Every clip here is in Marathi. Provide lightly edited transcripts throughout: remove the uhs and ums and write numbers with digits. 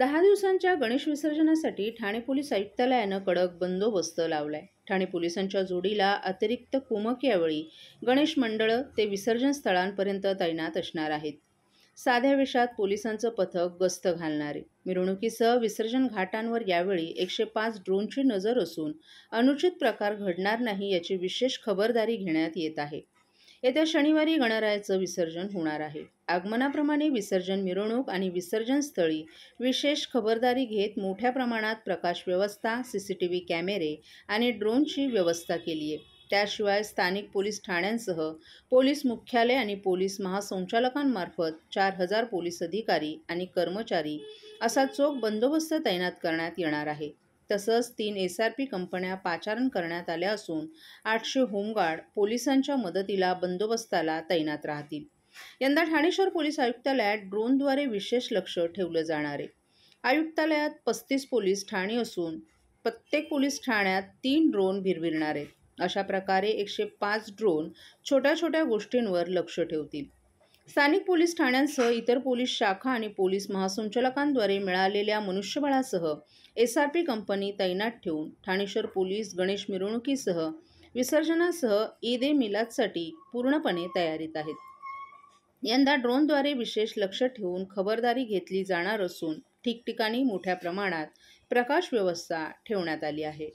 10 दिवसांच्या गणेश विसर्जनासाठी ठाणे पोलीस आयुक्तालयानं कडक बंदोबस्त लावलाय. ठाणे पोलिसांच्या जोडीला अतिरिक्त कुमक यावेळी गणेश मंडळं ते विसर्जन स्थळांपर्यंत तैनात असणार आहेत. साध्या वेशात पोलिसांचं पथक गस्त घालणार आहे. मिरवणुकीसह विसर्जन घाटांवर यावेळी 105 ड्रोनची नजर असून अनुचित प्रकार घडणार नाही याची विशेष खबरदारी घेण्यात येत आहे. येत्या शनिवारी गणरायाचं विसर्जन होणार आहे. आगमनाप्रमाणे विसर्जन मिरवणूक आणि विसर्जन स्थळी विशेष खबरदारी घेत मोठ्या प्रमाणात प्रकाश व्यवस्था, सीसीटीव्ही कॅमेरे आणि ड्रोनची व्यवस्था केली आहे. त्याशिवाय स्थानिक पोलीस ठाण्यांसह पोलीस मुख्यालय आणि पोलीस महासंचालकांमार्फत 4000 पोलीस अधिकारी आणि कर्मचारी असा चोख बंदोबस्त तैनात करण्यात येणार आहे. तसंच 3 SRP कंपन्या पाचारण करण्यात आल्या असून 800 होमगार्ड पोलिसांच्या मदतीला बंदोबस्ताला तैनात राहतील. यंदा ठाणे शहर पोलीस आयुक्तालयात ड्रोनद्वारे विशेष लक्ष ठेवलं जाणार आहे. आयुक्तालयात 35 पोलीस ठाणी असून प्रत्येक पोलीस ठाण्यात 3 ड्रोन भिरभिरणार आहेत. अशा प्रकारे 105 ड्रोन छोट्या छोट्या गोष्टींवर लक्ष ठेवतील. स्थानिक पोलीस ठाण्यांसह इतर पोलीस शाखा आणि पोलीस महासंचालकांद्वारे मिळालेल्या मनुष्यबळासह SRP कंपनी तैनात ठेवून ठाणे शहर पोलीस गणेश मिरवणुकीसह विसर्जनासह ईद-ए-मिलादसाठी पूर्णपणे तयारीत आहेत. यंदा ड्रोनद्वारे विशेष लक्ष ठेवून खबरदारी घेतली जाणार असून ठिकठिकाणी मोठ्या प्रमाणात प्रकाश व्यवस्था ठेवण्यात आली आहे.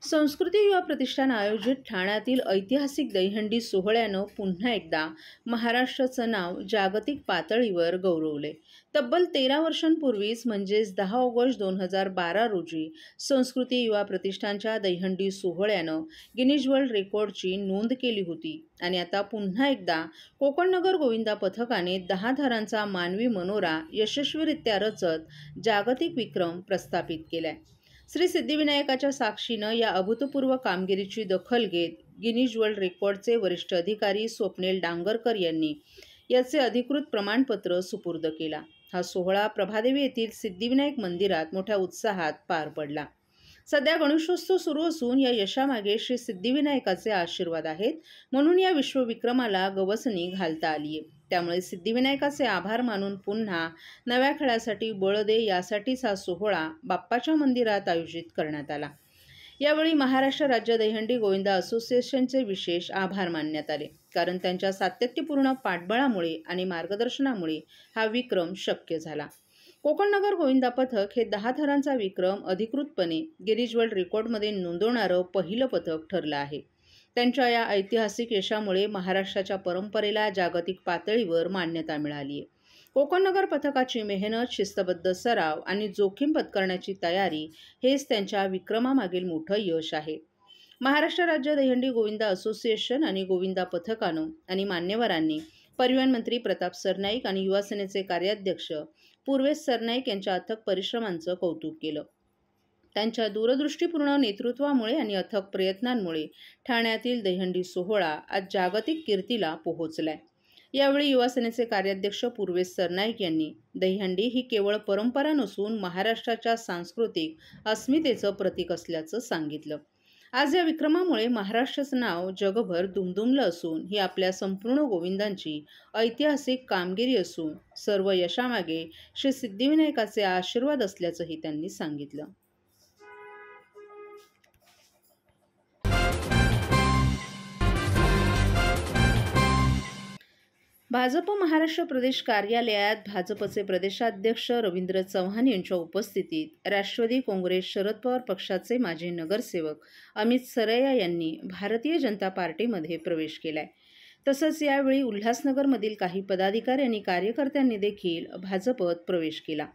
संस्कृती युवा प्रतिष्ठान आयोजित ठाण्यातील ऐतिहासिक दहीहंडी सोहळ्यानं पुन्हा एकदा महाराष्ट्राचं नाव जागतिक पातळीवर गौरवले. तब्बल 13 वर्षांपूर्वीच म्हणजेच 10 ऑगस्ट 2012 रोजी संस्कृती युवा प्रतिष्ठानच्या दहीहंडी सोहळ्यानं गिनीज वर्ल्ड रेकॉर्डची नोंद केली होती आणि आता पुन्हा एकदा कोकणनगर गोविंदा पथकाने 10 थरांचा मानवी मनोरा यशस्वीरित्या रचत जागतिक विक्रम प्रस्थापित केलाय. श्री सिद्धिविनायकाच्या साक्षीनं या अभूतपूर्व कामगिरीची दखल घेत गिनीज वर्ल्ड रेकॉर्डचे वरिष्ठ अधिकारी स्वप्नील डांगरकर यांनी याचे अधिकृत प्रमाणपत्र सुपूर्द केला. हा सोहळा प्रभादेवी येथील सिद्धिविनायक मंदिरात मोठ्या उत्साहात पार पडला. सध्या गणेशोत्सव सुरू असून या यशामागे श्री सिद्धिविनायकाचे आशीर्वाद आहेत, म्हणून या विश्वविक्रमाला गवसणी घालता आली आहे. त्यामुळे सिद्धिविनायकाचे आभार मानून पुन्हा नव्या खेळासाठी बळ दे यासाठीच हा सोहळा बाप्पाच्या मंदिरात आयोजित करण्यात आला. यावेळी महाराष्ट्र राज्य दहीहंडी गोविंदा असोसिएशनचे विशेष आभार मानण्यात आले, कारण त्यांच्या सातत्यपूर्ण पाठबळामुळे आणि मार्गदर्शनामुळे हा विक्रम शक्य झाला. कोकणनगर गोविंदा पथक हे 10 थरांचा विक्रम अधिकृतपणे गिनीज वर्ल्ड रेकॉर्डमध्ये नोंदवणारं पहिलं पथक ठरलं आहे. त्यांच्या या ऐतिहासिक यशामुळे महाराष्ट्राच्या परंपरेला जागतिक पातळीवर मान्यता मिळाली आहे. कोकणनगर पथकाची मेहनत, शिस्तबद्ध सराव आणि जोखीम पत्करण्याची तयारी हेच त्यांच्या विक्रमामागील मोठं यश आहे. महाराष्ट्र राज्य दहीहंडी गोविंदा असोसिएशन आणि गोविंदा पथकानं आणि मान्यवरांनी परिवहन मंत्री प्रताप सरनाईक आणि युवा सेनेचे कार्याध्यक्ष पूर्वेश सरनाईक यांच्या अथक परिश्रमांचं कौतुक केलं. त्यांच्या दूरदृष्टीपूर्ण नेतृत्वामुळे आणि अथक प्रयत्नांमुळे ठाण्यातील दहीहंडी सोहळा आज जागतिक कीर्तीला पोहोचलाय. यावेळी युवा सेनेचे कार्याध्यक्ष पूर्वेश सरनाईक यांनी दहीहंडी ही केवळ परंपरा नसून महाराष्ट्राच्या सांस्कृतिक अस्मितेचं प्रतीक असल्याचं सांगितलं. आज या विक्रमामुळे महाराष्ट्राचं नाव जगभर दुमदुमलं असून ही आपल्या संपूर्ण गोविंदांची ऐतिहासिक कामगिरी असून सर्व यशामागे श्री सिद्धिविनायकाचे आशीर्वाद असल्याचंही त्यांनी सांगितलं. भाजप महाराष्ट्र प्रदेश कार्यालयात भाजपचे प्रदेशाध्यक्ष रवींद्र चव्हाण यांच्या उपस्थितीत राष्ट्रवादी काँग्रेस शरद पवार पक्षाचे माजी नगरसेवक अमित सरैया यांनी भारतीय जनता पार्टीमध्ये प्रवेश केलाय. तसंच यावेळी उल्हासनगरमधील काही पदाधिकारी आणि कार्यकर्त्यांनी देखील भाजपत प्रवेश केला.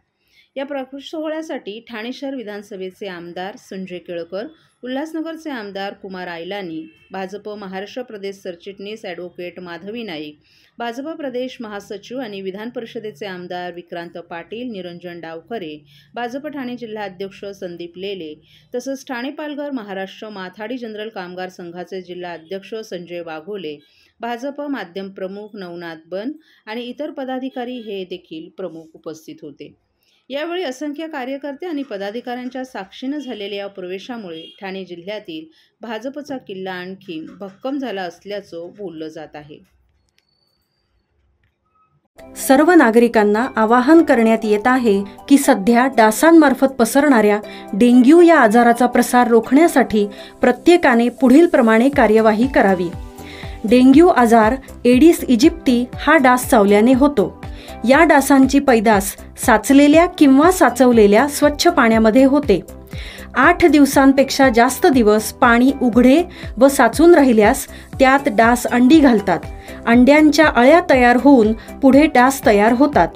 या प्रवेश सोहळ्यासाठी ठाणे शहर विधानसभेचे आमदार संजय केळकर, उल्हासनगरचे आमदार कुमार आयलानी, भाजप महाराष्ट्र प्रदेश सरचिटणीस ॲडव्होकेट माधवी नाईक, भाजप प्रदेश महासचिव आणि विधान परिषदेचे आमदार विक्रांत पाटील, निरंजन डावखरे, भाजप ठाणे जिल्हा अध्यक्ष संदीप लेले, तसंच ठाणे पालघर महाराष्ट्र माथाडी जनरल कामगार संघाचे जिल्हा अध्यक्ष संजय वाघोले, भाजप माध्यम प्रमुख नवनाथ बन आणि इतर पदाधिकारी हे देखील प्रमुख उपस्थित होते. यावेळी असंख्य कार्यकर्ते आणि पदाधिकाऱ्यांच्या साक्षीनं झालेल्या या प्रवेशामुळे ठाणे जिल्ह्यातील भाजपचा किल्ला आणखी भक्कम झाला असल्याचं बोललं जात आहे. सर्व नागरिकांना आवाहन करण्यात येत आहे की सध्या डासांमार्फत पसरणाऱ्या डेंग्यू या आजाराचा प्रसार रोखण्यासाठी प्रत्येकाने पुढील प्रमाणे कार्यवाही करावी. डेंग्यू आजार एडिस इजिप्ती हा डास चावल्याने होतो. या डासांची पैदास साचलेल्या किंवा साचवलेल्या स्वच्छ पाण्यामध्ये होते. 8 दिवसांपेक्षा जास्त दिवस पाणी उघडे व साचून राहिल्यास त्यात डास अंडी घालतात. अंड्यांच्या अळ्या तयार होऊन पुढे डास तयार होतात.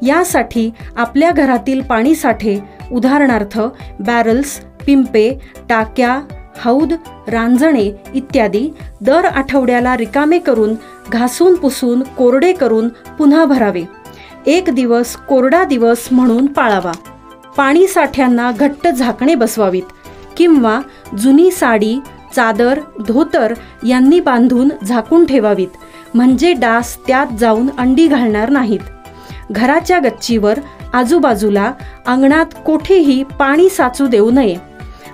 यासाठी आपल्या घरातील पाणी साठे उदाहरणार्थ बॅरल्स, पिंपे, टाक्या, हौद, रांजणे इत्यादी दर आठवड्याला रिकामे करून घासून पुसून कोरडे करून पुन्हा भरावे. 1 दिवस कोरडा दिवस म्हणून पाळावा. पाणी साठ्यांना घट्ट झाकणे बसवावीत किंवा जुनी साडी, चादर, धोतर यांनी बांधून झाकून ठेवावीत, म्हणजे डास त्यात जाऊन अंडी घालणार नाहीत. घराच्या गच्चीवर, आजूबाजूला, अंगणात कोठेही पाणी साचू देऊ नये.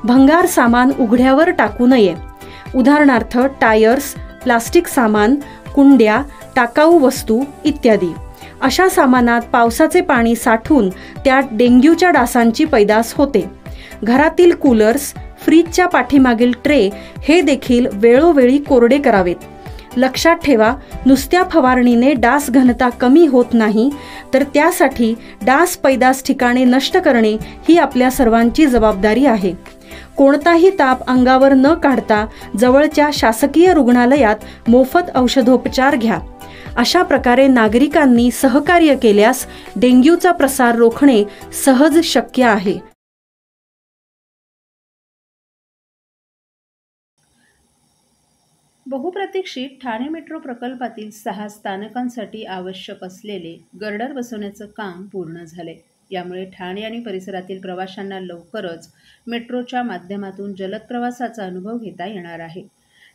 भंगार सामान उघड्यावर टाकू नये. उदाहरणार्थ टायर्स, प्लास्टिक सामान, कुंड्या, टाकाऊ वस्तू इत्यादी. अशा सामानात पावसाचे पाणी साठून त्यात डेंग्यूच्या डासांची पैदास होते. घरातील कूलर्स, फ्रीजच्या पाठीमागील ट्रे हे देखील वेळोवेळी कोरडे करावेत. लक्षात ठेवा, नुसत्या फवारणीने डास घनता कमी होत नाही, तर त्यासाठी डास पैदास ठिकाणे नष्ट करणे ही आपल्या सर्वांची जबाबदारी आहे. कोणताही ताप अंगावर न काढता जवळच्या शासकीय रुग्णालयात मोफत औषधोपचार घ्या. अशा प्रकारे नागरिकांनी सहकार्य केल्यास डेंग्यूचा प्रसार रोखणे सहज शक्य आहे. बहुप्रतीक्षित ठाणे मेट्रो प्रकल्पातील 6 स्थानकांसाठी आवश्यक असलेले गर्डर बसवण्याचं काम पूर्ण झाले. यामुळे ठाणे आणि परिसरातील प्रवाशांना लवकरच मेट्रोच्या माध्यमातून जलद प्रवासाचा अनुभव घेता येणार आहे.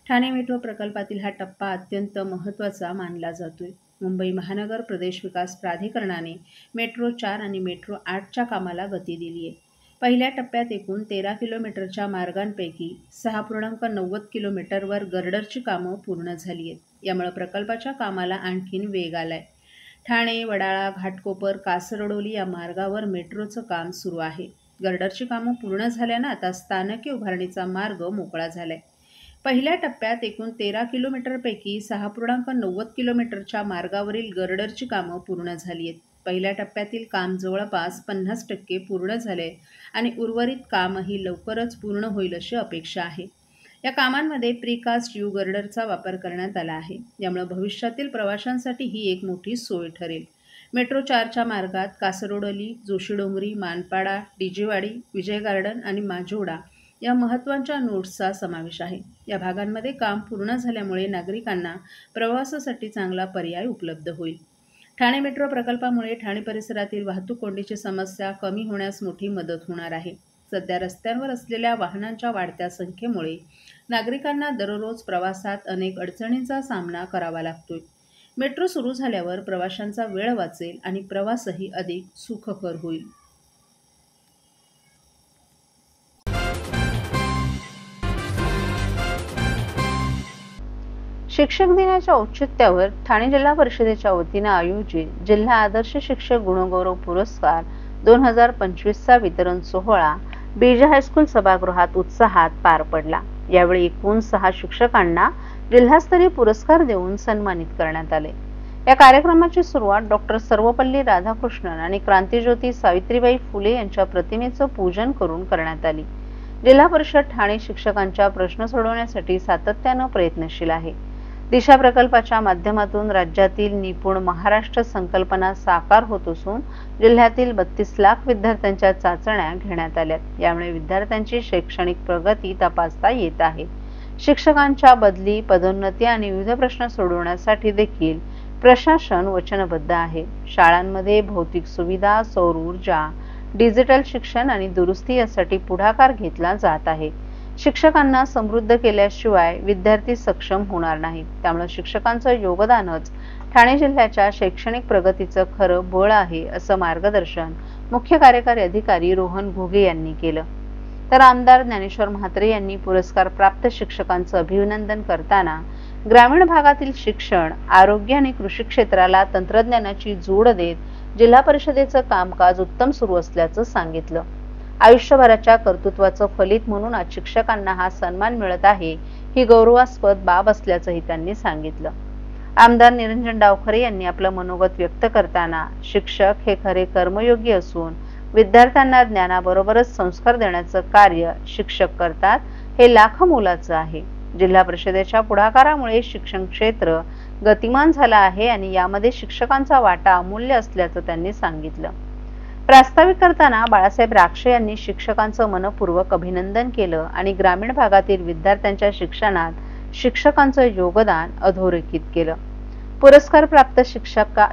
ठाणे मेट्रो प्रकल्पातील हा टप्पा अत्यंत महत्त्वाचा मानला जातोय. मुंबई महानगर प्रदेश विकास प्राधिकरणाने मेट्रो 4 आणि मेट्रो 8च्या कामाला गती दिली आहे. पहिल्या टप्प्यात एकूण 13 किलोमीटरच्या मार्गांपैकी 6.90 किलोमीटरवर गर्डरची कामं पूर्ण झाली आहेत. यामुळे प्रकल्पाच्या कामाला आणखीन वेग आलाय. ठाणे, वडाळा, घाटकोपर, कासरडोली या मार्गावर मेट्रोचं काम सुरू आहे. गर्डरची कामं पूर्ण झाल्यानं आता स्थानके उभारणीचा मार्ग मोकळा झालाय. पहिल्या टप्प्यात एकूण 13 किलोमीटरपैकी 6.90 किलोमीटरच्या मार्गावरील गर्डरची कामं पूर्ण झाली आहेत. पहिल्या टप्प्यातील काम जवळपास 50% पूर्ण झाले आणि उर्वरित कामही लवकरच पूर्ण होईल अशी अपेक्षा आहे. या कामांमध्ये प्रीकास्ट यू गर्डरचा वापर करण्यात आला आहे. यामुळे भविष्यातील प्रवाशांसाठी ही एक मोठी सोय ठरेल. मेट्रो 4च्या मार्गात कासरडोली, जोशीडोंगरी, मानपाडा, डिजेवाडी, विजय गार्डन आणि माजोडा या महत्त्वाच्या नोड्सचा समावेश आहे. या भागांमध्ये काम पूर्ण झाल्यामुळे नागरिकांना प्रवासासाठी चांगला पर्याय उपलब्ध होईल. ठाणे मेट्रो प्रकल्पामुळे ठाणे परिसरातील वाहतूक कोंडीची समस्या कमी होण्यास मोठी मदत होणार आहे. सध्या रस्त्यांवर असलेल्या वाहनांच्या वाढत्या संख्येमुळे नागरिकांना दररोज प्रवासात अनेक अडचणींचा सामना करावा लागतोय. मेट्रो सुरू झाल्यावर प्रवाशांचा वेळ वाचेल आणि प्रवासही अधिक सुखकर होईल. शिक्षक दिनाच्या औचित्यावर ठाणे जिल्हा परिषदेच्या वतीने आयोजित जिल्हा आदर्श शिक्षक गुणगौरव पुरस्कार 2025चा वितरण सोहळा बीजा हायस्कूल सभागृहात उत्साहात पार पडला. यावेळी एकूण 6 शिक्षकांना जिल्हास्तरीय पुरस्कार देऊन सन्मानित करण्यात आले. या कार्यक्रमाची सुरुवात डॉक्टर सर्वपल्ली राधाकृष्णन आणि क्रांतिज्योती सावित्रीबाई फुले यांच्या प्रतिमेचं पूजन करून करण्यात आली. जिल्हा परिषद ठाणे शिक्षकांच्या प्रश्न सोडवण्यासाठी सातत्यानं प्रयत्नशील आहे. दिशा प्रकल्पाच्या माध्यमातून राज्यातील निपुण महाराष्ट्र संकल्पना साकार होत असून जिल्ह्यातील 32 लाख विद्यार्थ्यांच्या चाचण्या घेण्यात आल्यात. यामुळे विद्यार्थ्यांची शैक्षणिक प्रगती तपासता येत आहे. शिक्षकांच्या बदली, पदोन्नती आणि विविध प्रश्न सोडवण्यासाठी देखील प्रशासन वचनबद्ध आहे. शाळांमध्ये भौतिक सुविधा, सौर ऊर्जा, डिजिटल शिक्षण आणि दुरुस्ती यासाठी पुढाकार घेतला जात आहे. शिक्षकांना समृद्ध केल्याशिवाय विद्यार्थी सक्षम होणार नाहीत. त्यामुळे शिक्षकांचं योगदानच ठाणे जिल्ह्याच्या शैक्षणिक प्रगतीचं खरं बळ आहे, असं मार्गदर्शन मुख्य कार्यकारी अधिकारी रोहन घुगे यांनी केलं. तर आमदार ज्ञानेश्वर म्हात्रे यांनी पुरस्कार प्राप्त शिक्षकांचं अभिनंदन करताना ग्रामीण भागातील शिक्षण, आरोग्य आणि कृषी क्षेत्राला तंत्रज्ञानाची जोड देत जिल्हा परिषदेचं कामकाज उत्तम सुरू असल्याचं सांगितलं. आयुष्यभराच्या कर्तृत्वाचं फलित म्हणून आज शिक्षकांना हा सन्मान मिळत आहे, ही गौरवास्पद बाब असल्याचंही त्यांनी सांगितलं. आमदार निरंजन डावखरे यांनी आपलं मनोगत व्यक्त करताना शिक्षक हे खरे कर्मयोगी असून विद्यार्थ्यांना ज्ञानाबरोबरच संस्कार देण्याचं कार्य शिक्षक करतात, हे लाखमोलाचं आहे. जिल्हा परिषदेच्या पुढाकारामुळे शिक्षण क्षेत्र गतिमान झालं आहे आणि यामध्ये शिक्षकांचा वाटा अमूल्य असल्याचं त्यांनी सांगितलं. प्रास्ताविक करताना बाळासाहेब राक्षे यांनी शिक्षकांचं मनपूर्वक अभिनंदन केलं आणि ग्रामीण भागातील विद्यार्थ्यांच्या शिक्षणात शिक्षकांचं योगदान अधोरेखित केलं. पुरस्कार प्राप्त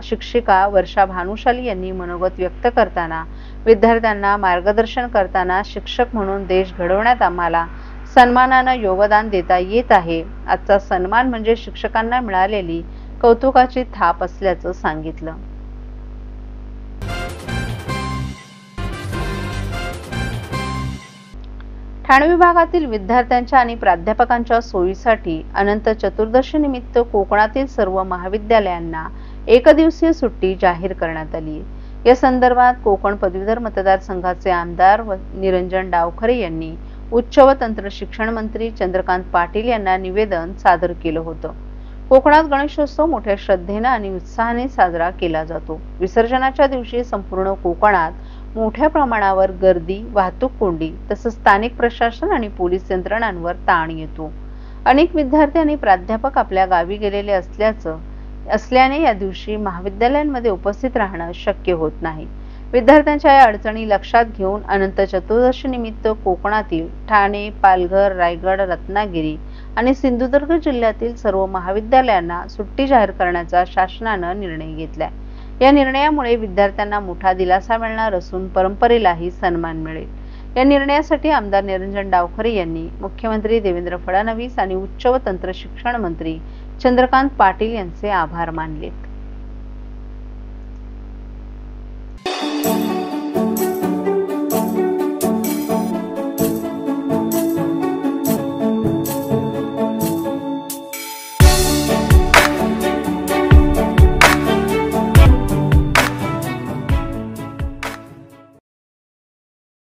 शिक्षिका वर्षा भानुशाली यांनी मनोगत व्यक्त करताना विद्यार्थ्यांना मार्गदर्शन करताना शिक्षक म्हणून देश घडवण्यात आम्हाला सन्मानानं योगदान देता येत आहे. आजचा सन्मान म्हणजे शिक्षकांना मिळालेली कौतुकाची थाप असल्याचं सांगितलं. ठाणे विभागातील विद्यार्थ्यांच्या आणि प्राध्यापकांच्या सोयीसाठी अनंत चतुर्दशी निमित्त कोकणातील सर्व महाविद्यालयांना एकदिवसीय सुट्टी जाहीर करण्यात आली. या संदर्भात कोकण पदवीधर मतदारसंघाचे आमदार निरंजन डावखरे यांनी उच्च व तंत्र शिक्षण मंत्री चंद्रकांत पाटील यांना निवेदन सादर केलं होतं. कोकणात गणेशोत्सव मोठ्या श्रद्धेने आणि उत्साहाने साजरा केला जातो. विसर्जनाच्या दिवशी संपूर्ण कोकणात मोठ्या प्रमाणावर गर्दी, वाहतूक कोंडी तसंच स्थानिक प्रशासन आणि पोलीस यंत्रणांवर ताण येतो. अनेक विद्यार्थी आणि प्राध्यापक आपल्या गावी गेलेले असल्याने या दिवशी महाविद्यालयांमध्ये उपस्थित राहणं शक्य होत नाही. विद्यार्थ्यांच्या या अडचणी लक्षात घेऊन अनंत चतुर्दशी निमित्त कोकणातील ठाणे, पालघर, रायगड, रत्नागिरी आणि सिंधुदुर्ग जिल्ह्यातील सर्व महाविद्यालयांना सुट्टी जाहीर करण्याचा शासनानं निर्णय घेतलाय. या निर्णयामुळे विद्यार्थ्यांना मोठा दिलासा मिळणार असून परंपरेलाही सन्मान मिळेल. या निर्णयासाठी आमदार निरंजन डावखरे यांनी मुख्यमंत्री देवेंद्र फडणवीस आणि उच्च व तंत्र शिक्षण मंत्री चंद्रकांत पाटील यांचे आभार मानले.